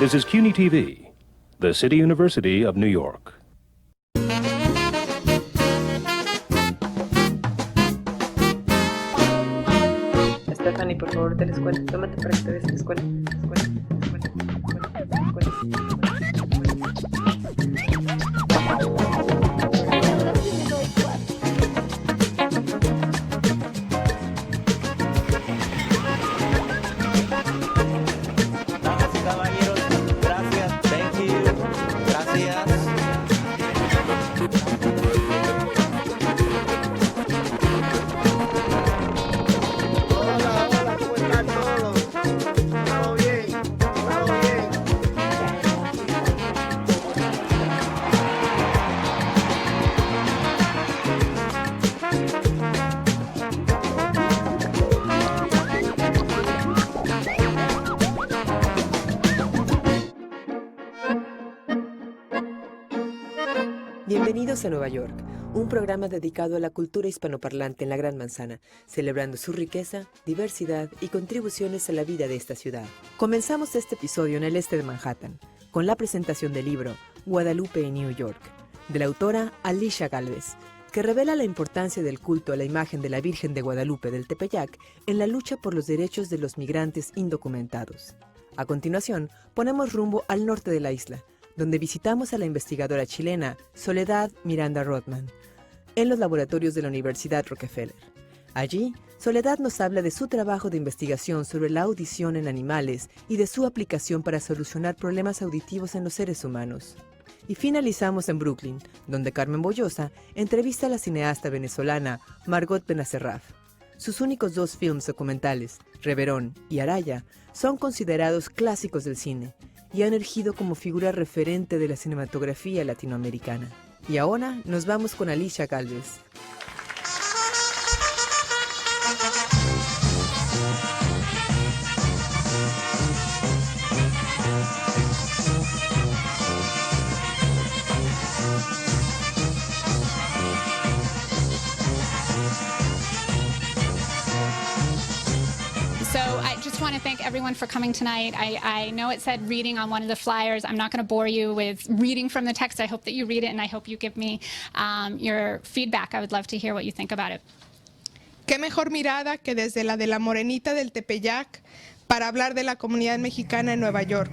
This is CUNY TV, the City University of New York. Stephanie, por favor, de la escuela. Tómate para que te des la escuela. Damas y caballeros, gracias, thank you, gracias. Hola, ¿cómo están todos? ¿Todo bien? ¿Todo bien? Bienvenidos a Nueva York, un programa dedicado a la cultura hispanoparlante en la Gran Manzana, celebrando su riqueza, diversidad y contribuciones a la vida de esta ciudad. Comenzamos este episodio en el este de Manhattan, con la presentación del libro Guadalupe en New York, de la autora Alicia Galvez, que revela la importancia del culto a la imagen de la Virgen de Guadalupe del Tepeyac en la lucha por los derechos de los migrantes indocumentados. A continuación, ponemos rumbo al norte de la isla, donde visitamos a la investigadora chilena Soledad Miranda Rothman, en los laboratorios de la Universidad Rockefeller. Allí, Soledad nos habla de su trabajo de investigación sobre la audición en animales y de su aplicación para solucionar problemas auditivos en los seres humanos. Y finalizamos en Brooklyn, donde Carmen Boyosa entrevista a la cineasta venezolana Margot Benacerraf. Sus únicos 2 films documentales, Reverón y Araya, son considerados clásicos del cine y han emergido como figura referente de la cinematografía latinoamericana. Y ahora nos vamos con Alicia Galvez. So I just want to thank everyone for coming tonight. I know it said reading on one of the flyers. I'm not going to bore you with reading from the text. I hope that you read it, and I hope you give me your feedback. I would love to hear what you think about it. Qué mejor mirada que desde la de la Morenita del Tepeyac para hablar de la comunidad mexicana en Nueva York.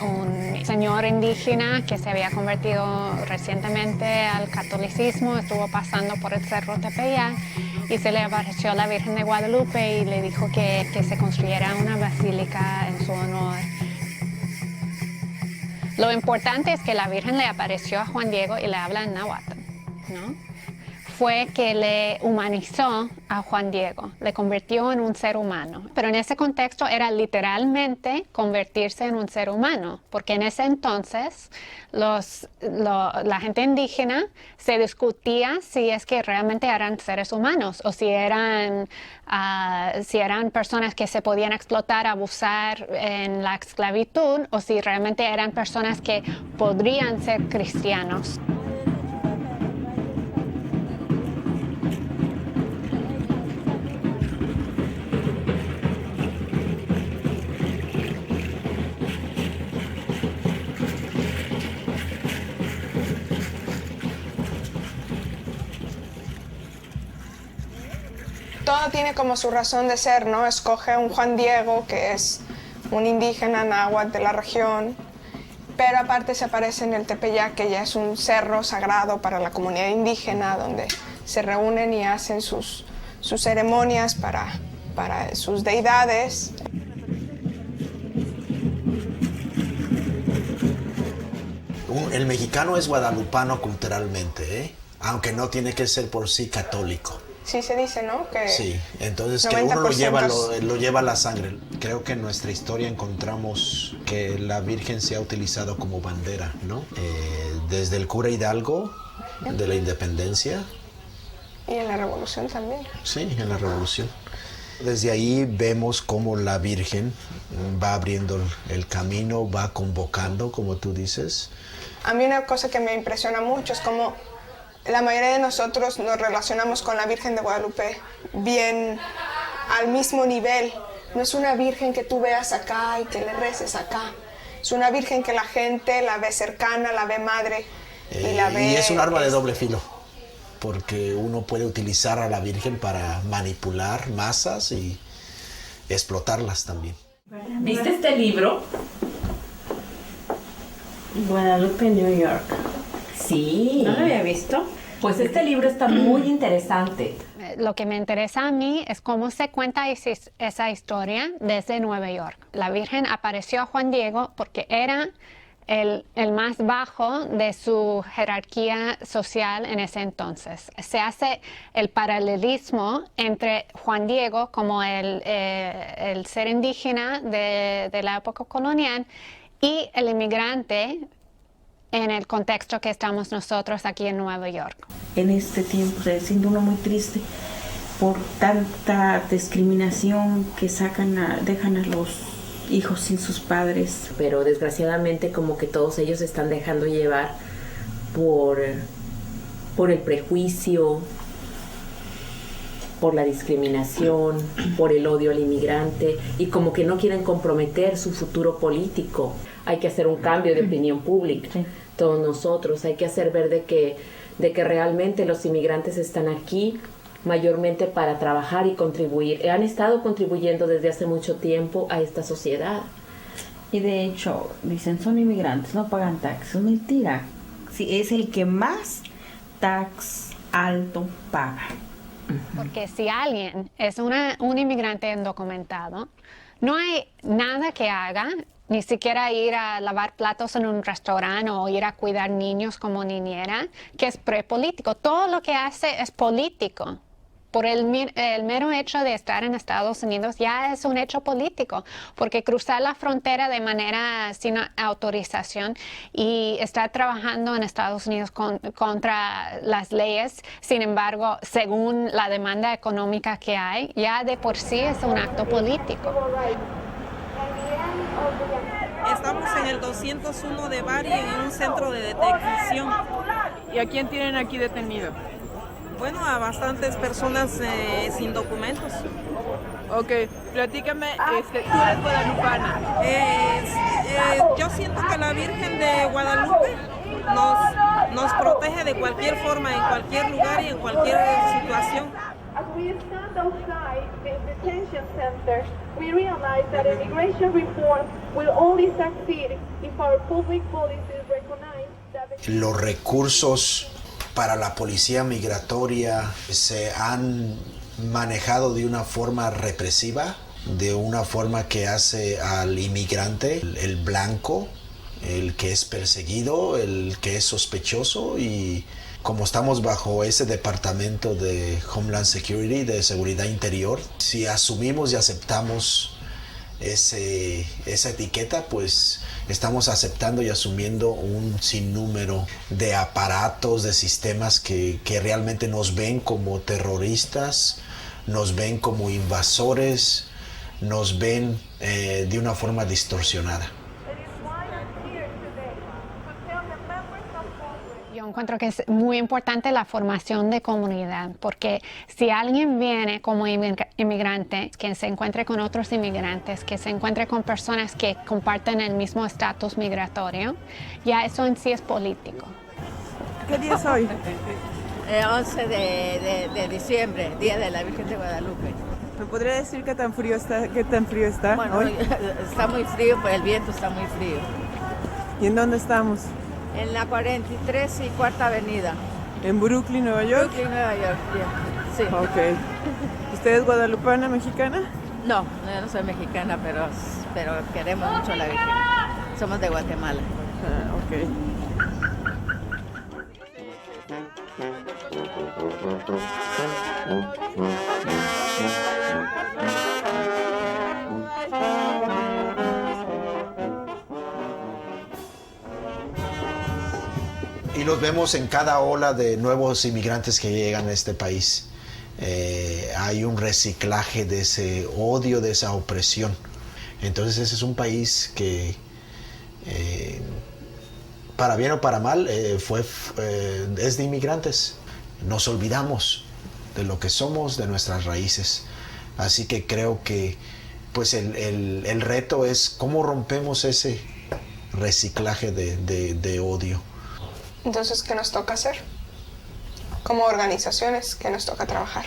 Un señor indígena que se había convertido recientemente al catolicismo estuvo pasando por el Cerro Tepeyac y se le apareció la Virgen de Guadalupe y le dijo que se construyera una basílica en su honor. Lo importante es que la Virgen le apareció a Juan Diego y le habla en náhuatl, ¿no? Fue que le humanizó a Juan Diego, le convirtió en un ser humano. Pero en ese contexto era literalmente convertirse en un ser humano, porque en ese entonces la gente indígena se discutía si es que realmente eran seres humanos o si eran personas que se podían explotar, abusar en la esclavitud o si realmente eran personas que podrían ser cristianos. Todo tiene como su razón de ser, ¿no? Escoge un Juan Diego, que es un indígena náhuatl de la región, pero aparte se aparece en el Tepeyac, que ya es un cerro sagrado para la comunidad indígena, donde se reúnen y hacen sus ceremonias para sus deidades. El mexicano es guadalupano culturalmente, ¿eh? Aunque no tiene que ser por sí católico. Sí se dice, ¿no? Que sí, entonces que uno lo 90% lleva a la sangre. Creo que en nuestra historia encontramos que la Virgen se ha utilizado como bandera, ¿no? Desde el cura Hidalgo, de la independencia. Y en la Revolución también. Sí, en la Revolución. Desde ahí vemos cómo la Virgen va abriendo el camino, va convocando, como tú dices. A mí una cosa que me impresiona mucho es cómo La mayoría de nosotros nos relacionamos con la Virgen de Guadalupe bien al mismo nivel. No es una virgen que tú veas acá y que le reces acá. Es una virgen que la gente la ve cercana, la ve madre y la ve... Y es un arma de doble filo, porque uno puede utilizar a la Virgen para manipular masas y explotarlas también. ¿Viste este libro? Guadalupe, New York. Sí. ¿No lo había visto? Pues este libro está muy interesante. Lo que me interesa a mí es cómo se cuenta esa historia desde Nueva York. La Virgen apareció a Juan Diego porque era el más bajo de su jerarquía social en ese entonces. Se hace el paralelismo entre Juan Diego como el ser indígena de la época colonial y el inmigrante en el contexto que estamos nosotros aquí en Nueva York. En este tiempo se siente uno muy triste por tanta discriminación que dejan a los hijos sin sus padres. Pero desgraciadamente como que todos ellos se están dejando llevar por el prejuicio, por la discriminación, por el odio al inmigrante y como que no quieren comprometer su futuro político. Hay que hacer un cambio de opinión pública. Sí. Todos nosotros hay que hacer ver de que realmente los inmigrantes están aquí mayormente para trabajar y contribuir. Han estado contribuyendo desde hace mucho tiempo a esta sociedad. Y de hecho, dicen, son inmigrantes, no pagan taxes. Mentira. Sí, es el que más tax alto paga. Porque si alguien es un inmigrante indocumentado, no hay nada que haga, ni siquiera ir a lavar platos en un restaurante o ir a cuidar niños como niñera, que es prepolítico. Todo lo que hace es político. Por el mero hecho de estar en Estados Unidos ya es un hecho político, porque cruzar la frontera de manera sin autorización y estar trabajando en Estados Unidos contra las leyes, sin embargo, según la demanda económica que hay, ya de por sí es un acto político. Estamos en el 201 de Bari, en un centro de detención. ¿Y a quién tienen aquí detenido? Bueno, a bastantes personas sin documentos. Ok, platícame, tú eres guadalupana. Yo siento que la Virgen de Guadalupe nos protege de cualquier forma, en cualquier lugar y en cualquier situación. As we stand outside the detention center, we realize that immigration reform will only succeed if our public policies recognize that los recursos para la policía migratoria se han manejado de una forma represiva, de una forma que hace al inmigrante, el blanco, el que es perseguido, el que es sospechoso. Y como estamos bajo ese departamento de Homeland Security, de seguridad interior, si asumimos y aceptamos esa etiqueta, pues estamos aceptando y asumiendo un sinnúmero de aparatos, de sistemas que realmente nos ven como terroristas, nos ven como invasores, nos ven de una forma distorsionada. Yo encuentro que es muy importante la formación de comunidad, porque si alguien viene como inmigrante, que se encuentre con otros inmigrantes, que se encuentre con personas que comparten el mismo estatus migratorio, ya eso en sí es político. ¿Qué día es hoy? 11 de diciembre, Día de la Virgen de Guadalupe. ¿Me podría decir qué tan frío está bueno, hoy? Está muy frío, pero el viento está muy frío. ¿Y en dónde estamos? En la 43 y Cuarta Avenida. ¿En Brooklyn, Nueva York? Brooklyn, Nueva York, sí. Ok. ¿Usted es guadalupana, mexicana? No, yo no soy mexicana, pero queremos mucho a la Virgen. Somos de Guatemala. Ah, ok. Y los vemos en cada ola de nuevos inmigrantes que llegan a este país. Hay un reciclaje de ese odio, de esa opresión. Entonces ese es un país que para bien o para mal, es de inmigrantes. Nos olvidamos de lo que somos, de nuestras raíces. Así que creo que pues el reto es cómo rompemos ese reciclaje de odio. Entonces, ¿qué nos toca hacer? Como organizaciones, ¿qué nos toca trabajar?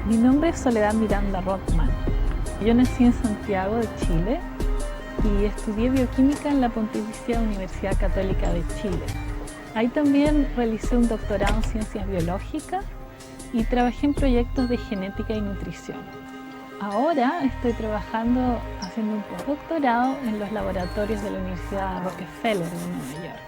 Mi nombre es Soledad Miranda Rothman. Yo nací en Santiago de Chile y estudié bioquímica en la Pontificia Universidad Católica de Chile. Ahí también realicé un doctorado en ciencias biológicas y trabajé en proyectos de genética y nutrición. Ahora estoy trabajando haciendo un postdoctorado en los laboratorios de la Universidad Rockefeller de Nueva York.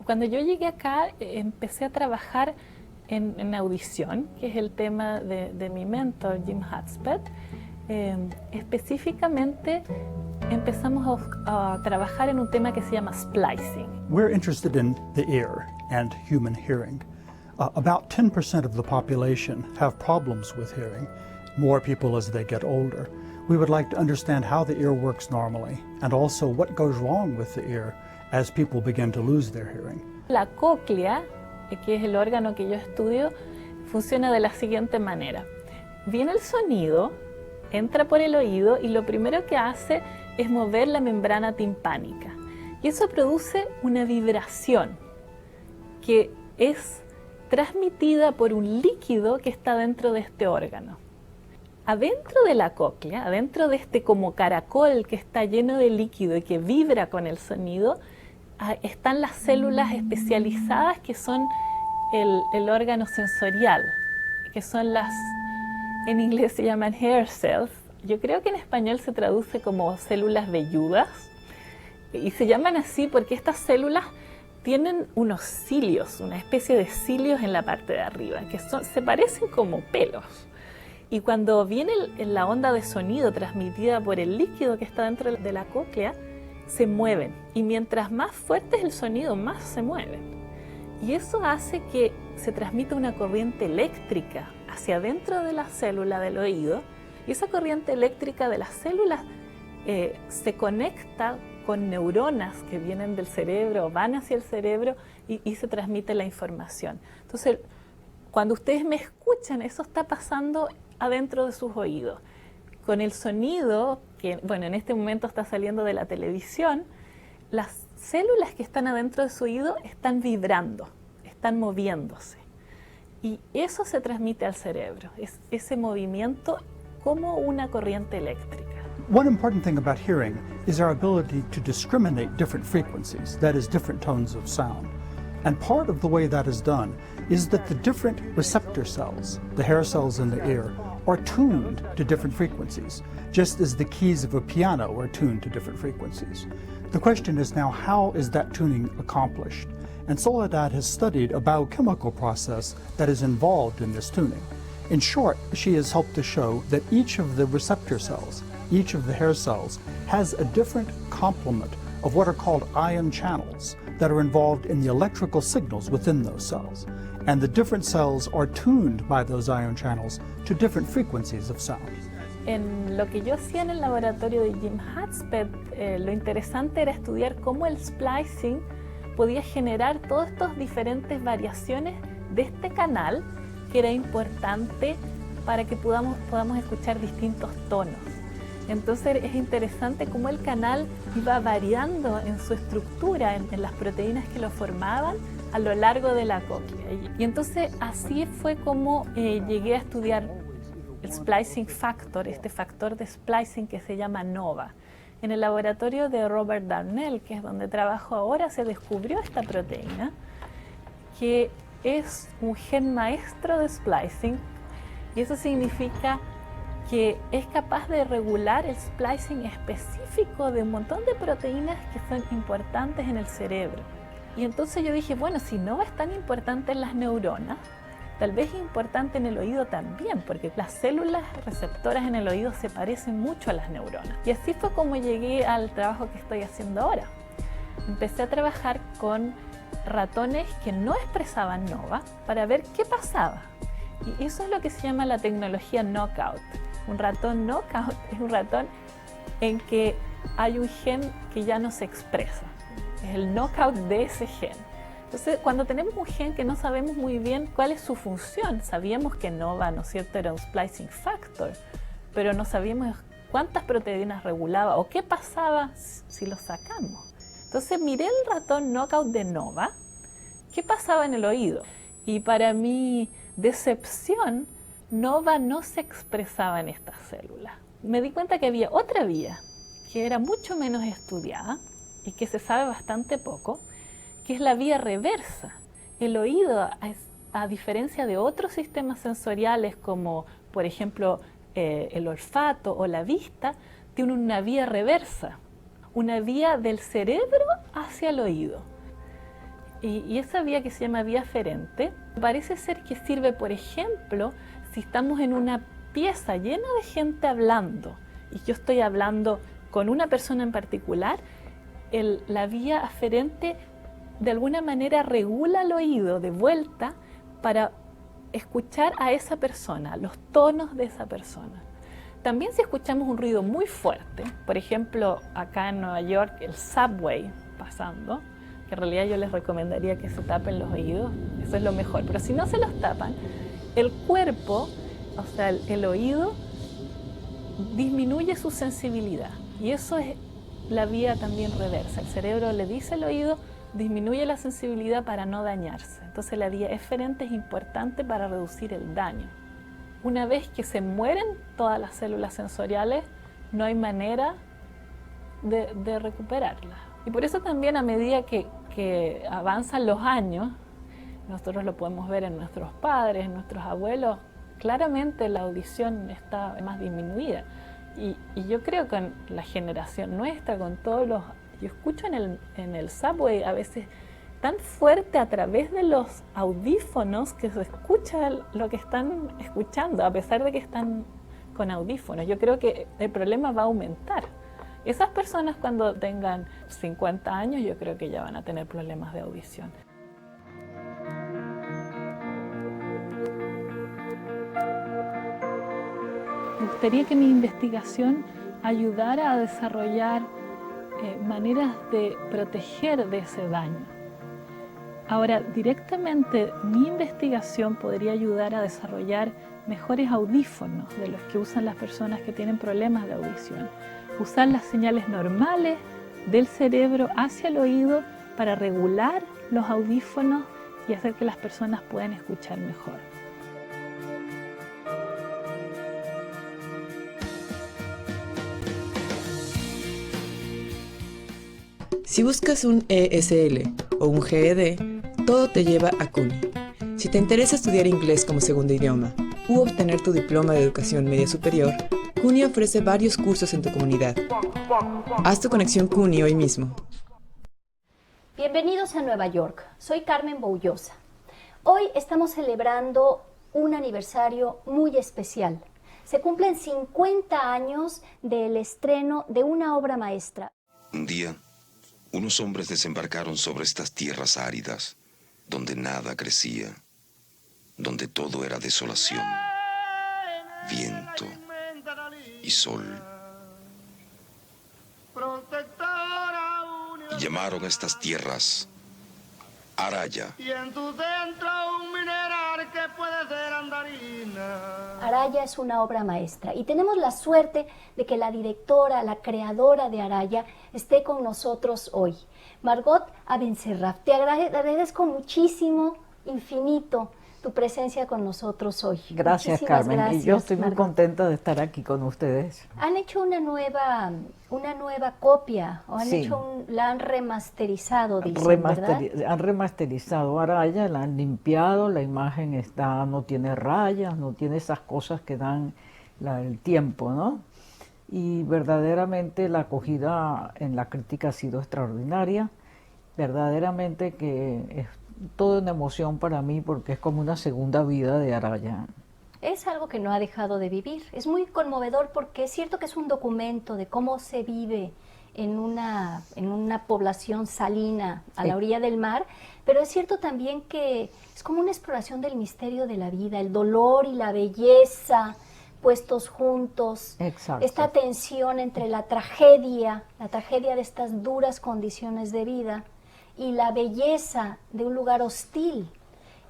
Cuando yo llegué acá, empecé a trabajar en audición, que es el tema de mi mentor, Jim Hudspeth. Específicamente, empezamos a trabajar en un tema que se llama splicing. We're interested in the ear and human hearing. About 10% of the population have problems with hearing, more people as they get older. We would like to understand how the ear works normally and also what goes wrong with the ear as people begin to lose their hearing. La cóclea, que es el órgano que yo estudio, funciona de la siguiente manera. Viene el sonido, entra por el oído y lo primero que hace es mover la membrana timpánica. Y eso produce una vibración que es transmitida por un líquido que está dentro de este órgano. Adentro de la cóclea, adentro de este como caracol que está lleno de líquido y que vibra con el sonido, están las células especializadas que son el órgano sensorial, que son las, en inglés se llaman hair cells. Yo creo que en español se traduce como células velludas y se llaman así porque estas células tienen unos cilios, una especie de cilios en la parte de arriba, que se parecen como pelos. Y cuando viene la onda de sonido transmitida por el líquido que está dentro de la cóclea, se mueven. Y mientras más fuerte es el sonido, más se mueven. Y eso hace que se transmita una corriente eléctrica hacia adentro de la célula del oído. Y esa corriente eléctrica de las células se conecta con neuronas que vienen del cerebro, van hacia el cerebro y se transmite la información. Entonces, cuando ustedes me escuchan, eso está pasando adentro de sus oídos. Con el sonido, que bueno, en este momento está saliendo de la televisión, las células que están adentro de su oído están vibrando, están moviéndose. Y eso se transmite al cerebro, es ese movimiento como una corriente eléctrica. One important thing about hearing is our ability to discriminate different frequencies, that is, different tones of sound. And part of the way that is done is that the different receptor cells, the hair cells in the ear, are tuned to different frequencies, just as the keys of a piano are tuned to different frequencies. The question is now, how is that tuning accomplished? And Soledad has studied a biochemical process that is involved in this tuning. In short, she has helped to show that each of the receptor cells, each of the hair cells, has a different complement of what are called ion channels that are involved in the electrical signals within those cells. And the different cells are tuned by those ion channels to different frequencies of sound. En lo que yo hacía en el laboratorio de Jim Hudspeth, lo interesante era estudiar cómo el splicing podía generar todas estas diferentes variaciones de este canal que era importante para que podamos escuchar distintos tonos. Entonces es interesante cómo el canal iba variando en su estructura, en las proteínas que lo formaban a lo largo de la cóclea. Y entonces así fue como llegué a estudiar el splicing factor, este factor de splicing que se llama NOVA. En el laboratorio de Robert Darnell, que es donde trabajo ahora, se descubrió esta proteína, que es un gen maestro de splicing, y eso significa que es capaz de regular el splicing específico de un montón de proteínas que son importantes en el cerebro. Y entonces yo dije, bueno, si NOVA es tan importante en las neuronas, tal vez es importante en el oído también, porque las células receptoras en el oído se parecen mucho a las neuronas. Y así fue como llegué al trabajo que estoy haciendo ahora. Empecé a trabajar con ratones que no expresaban NOVA para ver qué pasaba. Y eso es lo que se llama la tecnología knockout. Un ratón knockout es un ratón en que hay un gen que ya no se expresa. Es el knockout de ese gen. Entonces, cuando tenemos un gen que no sabemos muy bien cuál es su función, sabíamos que NOVA, ¿no es cierto?, era un splicing factor, pero no sabíamos cuántas proteínas regulaba o qué pasaba si lo sacamos. Entonces miré el ratón knockout de NOVA, qué pasaba en el oído. Y para mi decepción, NOVA no se expresaba en estas células. Me di cuenta que había otra vía que era mucho menos estudiada y que se sabe bastante poco, que es la vía reversa. El oído, a diferencia de otros sistemas sensoriales como por ejemplo el olfato o la vista, tiene una vía reversa, una vía del cerebro hacia el oído. Y esa vía, que se llama vía aferente, parece ser que sirve, por ejemplo, si estamos en una pieza llena de gente hablando y yo estoy hablando con una persona en particular, la vía aferente de alguna manera regula el oído de vuelta para escuchar a esa persona, los tonos de esa persona. También si escuchamos un ruido muy fuerte, por ejemplo acá en Nueva York el subway pasando, que en realidad yo les recomendaría que se tapen los oídos, eso es lo mejor, pero si no se los tapan, el cuerpo, o sea el oído, disminuye su sensibilidad y eso es la vía también reversa. El cerebro le dice al oído, disminuye la sensibilidad para no dañarse. Entonces la vía eferente es importante para reducir el daño. Una vez que se mueren todas las células sensoriales, no hay manera de recuperarlas. Y por eso también a medida que avanzan los años, nosotros lo podemos ver en nuestros padres, en nuestros abuelos, claramente la audición está más disminuida. Y yo creo que con la generación nuestra, con todos los... Yo escucho en el subway a veces tan fuerte a través de los audífonos que se escucha lo que están escuchando, a pesar de que están con audífonos. Yo creo que el problema va a aumentar. Esas personas cuando tengan 50 años yo creo que ya van a tener problemas de audición. Me gustaría que mi investigación ayudara a desarrollar maneras de proteger de ese daño. Ahora, directamente mi investigación podría ayudar a desarrollar mejores audífonos de los que usan las personas que tienen problemas de audición. Usar las señales normales del cerebro hacia el oído para regular los audífonos y hacer que las personas puedan escuchar mejor. Si buscas un ESL o un GED, todo te lleva a CUNY. Si te interesa estudiar inglés como segundo idioma u obtener tu diploma de educación media superior, CUNY ofrece varios cursos en tu comunidad. Haz tu conexión CUNY hoy mismo. Bienvenidos a Nueva York. Soy Carmen Boullosa. Hoy estamos celebrando un aniversario muy especial. Se cumplen 50 años del estreno de una obra maestra. Un día, unos hombres desembarcaron sobre estas tierras áridas, donde nada crecía, donde todo era desolación, viento y sol. Y llamaron a estas tierras Araya. Y en tu dentro un mineral que puede ser andarina. Araya es una obra maestra y tenemos la suerte de que la directora, la creadora de Araya, esté con nosotros hoy. Margot Abencerraf, te agradezco muchísimo, infinito, tu presencia con nosotros hoy. Gracias, Muchísimas Carmen. gracias, y yo estoy muy Margot. contenta de estar aquí con ustedes. Han hecho una nueva copia, o han Sí. hecho la han remasterizado, dicen, ¿verdad? Han remasterizado Araya, la han limpiado, la imagen no tiene rayas, no tiene esas cosas que dan el tiempo, ¿no? Y verdaderamente la acogida en la crítica ha sido extraordinaria, verdaderamente que es toda una emoción para mí porque es como una segunda vida de Araya. Es algo que no ha dejado de vivir. Es muy conmovedor porque es cierto que es un documento de cómo se vive en una población salina a la orilla del mar, pero es cierto también que es como una exploración del misterio de la vida, el dolor y la belleza puestos juntos. Exacto. Esta tensión entre la tragedia de estas duras condiciones de vida y la belleza de un lugar hostil.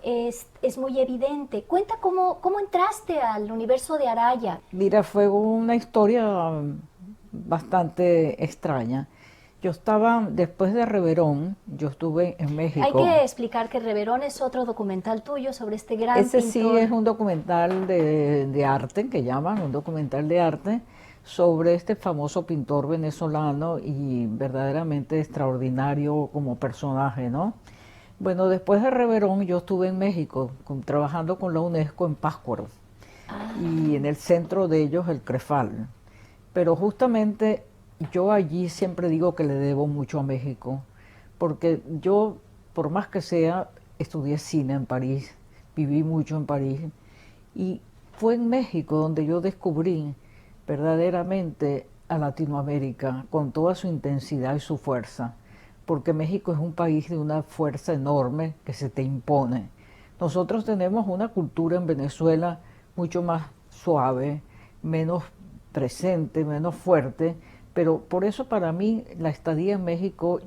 Es muy evidente. Cuenta cómo entraste al universo de Araya. Mira, fue una historia bastante extraña. Yo estaba, después de Reverón, yo estuve en México. Hay que explicar que Reverón es otro documental tuyo sobre este gran Ese pintor. sí es un documental de arte, que llaman un documental de arte, sobre este famoso pintor venezolano y verdaderamente extraordinario como personaje, ¿no? Bueno, después de Reverón yo estuve en México trabajando con la UNESCO en Pátzcuaro y en el centro de ellos el CREFAL. Pero justamente yo allí siempre digo que le debo mucho a México, porque yo, por más que sea, estudié cine en París, viví mucho en París y fue en México donde yo descubrí verdaderamente a Latinoamérica con toda su intensidad y su fuerza, porque México es un país de una fuerza enorme que se te impone. Nosotros tenemos una cultura en Venezuela mucho más suave, menos presente, menos fuerte, pero por eso para mí la estadía en México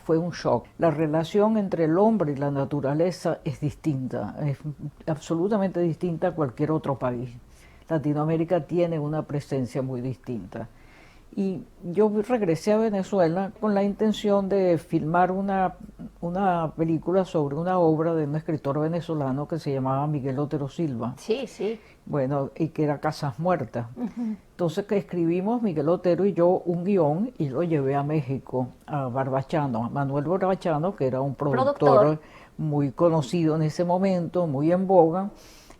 fue un shock. La relación entre el hombre y la naturaleza es distinta, es absolutamente distinta a cualquier otro país. Latinoamérica tiene una presencia muy distinta. Y yo regresé a Venezuela con la intención de filmar una película sobre una obra de un escritor venezolano que se llamaba Miguel Otero Silva. Sí, sí. Bueno, y que era Casas Muertas. Entonces que escribimos Miguel Otero y yo un guión y lo llevé a México, a Barbachano, a Manuel Barbachano, que era un productor muy conocido en ese momento, muy en boga.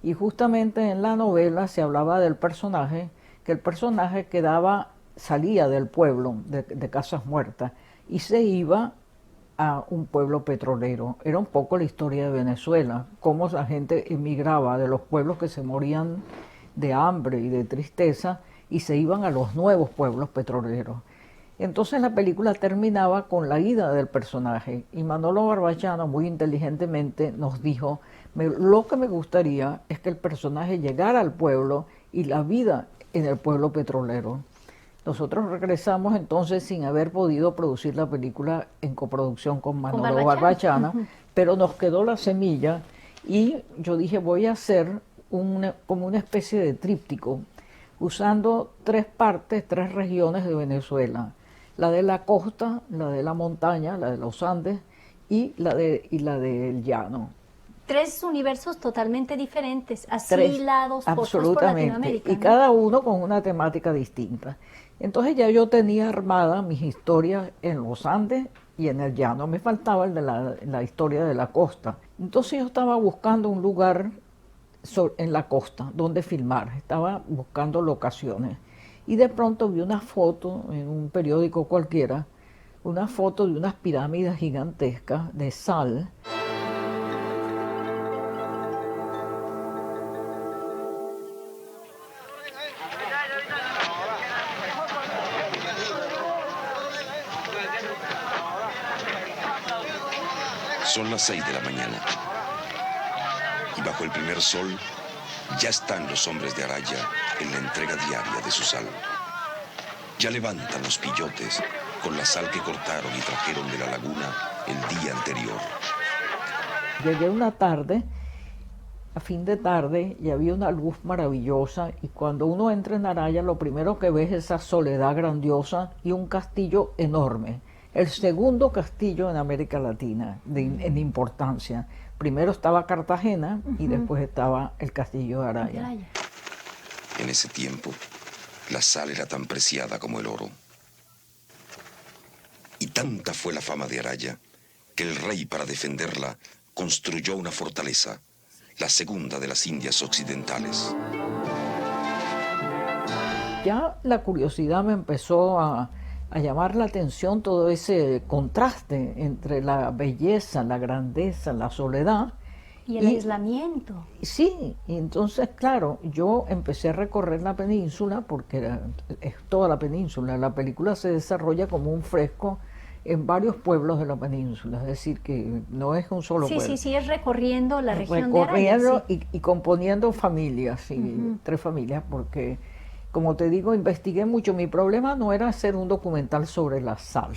Y justamente en la novela se hablaba del personaje, que el personaje salía del pueblo de Casas Muertas y se iba a un pueblo petrolero. Era un poco la historia de Venezuela, cómo la gente emigraba de los pueblos que se morían de hambre y de tristeza y se iban a los nuevos pueblos petroleros. Entonces la película terminaba con la ida del personaje y Manolo Barbachano muy inteligentemente nos dijo: lo que me gustaría es que el personaje llegara al pueblo y la vida en el pueblo petrolero. Nosotros regresamos entonces sin haber podido producir la película en coproducción con Manolo Barbachano, pero nos quedó la semilla y yo dije voy a hacer como una especie de tríptico usando 3 partes, 3 regiones de Venezuela: la de la costa, la de la montaña, la de los Andes y la del llano. 3 universos totalmente diferentes, asilados, postos por Latinoamérica. Y cada uno con una temática distinta. Entonces ya yo tenía armada mis historias en los Andes y en el llano. Me faltaba el de la historia de la costa. Entonces yo estaba buscando un lugar en la costa donde filmar. Estaba buscando locaciones. Y de pronto vi una foto en un periódico cualquiera, una foto de unas pirámides gigantescas de sal. Son las 6 de la mañana y bajo el primer sol ya están los hombres de Araya en la entrega diaria de su sal. Ya levantan los pillotes con la sal que cortaron y trajeron de la laguna el día anterior. Llegué una tarde a fin de tarde y había una luz maravillosa, y cuando uno entra en Araya lo primero que ve es esa soledad grandiosa y un castillo enorme, el segundo castillo en América Latina en importancia. Primero estaba Cartagena y después estaba el castillo de Araya. En ese tiempo, la sal era tan preciada como el oro. Y tanta fue la fama de Araya que el rey, para defenderla, construyó una fortaleza, la segunda de las Indias occidentales. Ya la curiosidad me empezó a llamar la atención, todo ese contraste entre la belleza, la grandeza, la soledad. Y el aislamiento. Sí, y entonces, claro, yo empecé a recorrer la península, porque es toda la península. La película se desarrolla como un fresco en varios pueblos de la península, es decir, que no es un solo pueblo. Sí, es recorriendo la región de Araya. Recorriendo y componiendo familias, 3 familias, porque, como te digo, investigué mucho. Mi problema no era hacer un documental sobre la sal,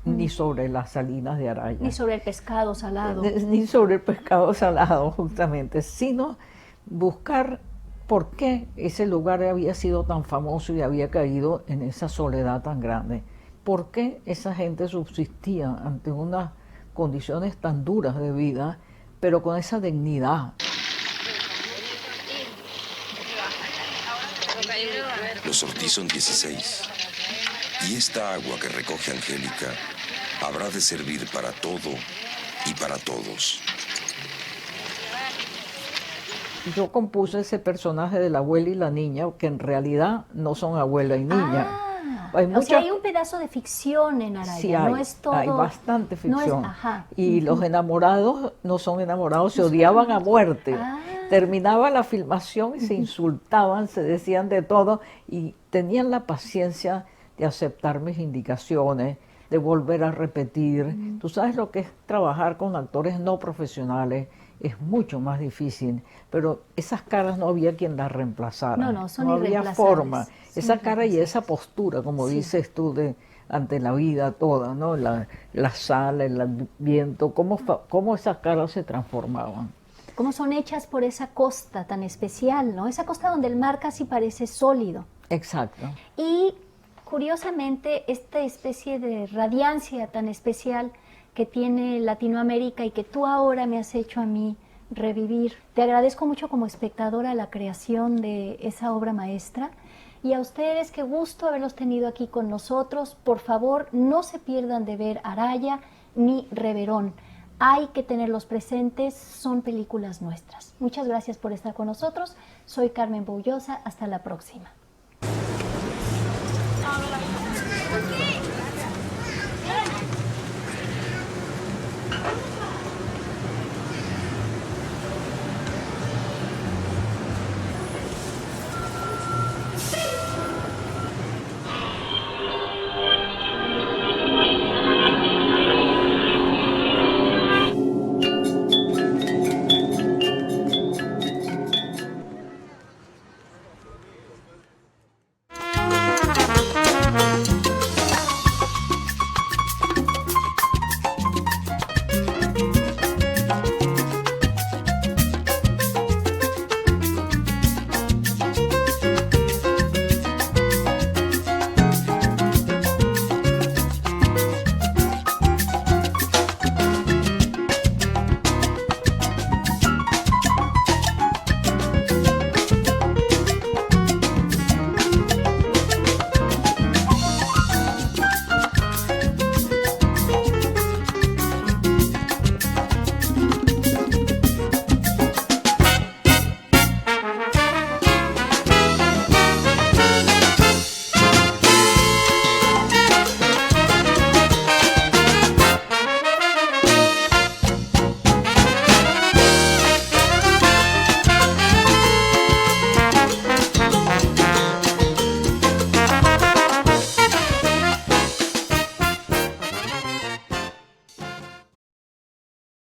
ni sobre las salinas de Araya. Ni sobre el pescado salado. Ni sobre el pescado salado, justamente, sino buscar por qué ese lugar había sido tan famoso y había caído en esa soledad tan grande. ¿Por qué esa gente subsistía ante unas condiciones tan duras de vida, pero con esa dignidad? Los Ortiz son 16, y esta agua que recoge Angélica habrá de servir para todo y para todos. Yo compuse ese personaje de la abuela y la niña, que en realidad no son abuela y niña. O sea, hay un pedazo de ficción en Araya, sí, no es todo... hay bastante ficción. No es, y los enamorados no son enamorados, se odiaban a muerte. Terminaba la filmación y se insultaban, se decían de todo, y tenían la paciencia de aceptar mis indicaciones, de volver a repetir. Tú sabes lo que es trabajar con actores no profesionales, es mucho más difícil, pero esas caras no había quien las reemplazara. Son no había forma. Esa cara y esa postura, como dices tú, ante la vida toda, ¿no? La sal, el viento, cómo esas caras se transformaban. Cómo son hechas por esa costa tan especial, ¿no? Esa costa donde el mar casi parece sólido. Exacto. Y curiosamente, esta especie de radiancia tan especial que tiene Latinoamérica y que tú ahora me has hecho a mí revivir. Te agradezco mucho como espectadora la creación de esa obra maestra, y a ustedes, qué gusto haberlos tenido aquí con nosotros. Por favor, no se pierdan de ver Araya ni Reverón. Hay que tenerlos presentes, son películas nuestras. Muchas gracias por estar con nosotros. Soy Carmen Boullosa, hasta la próxima.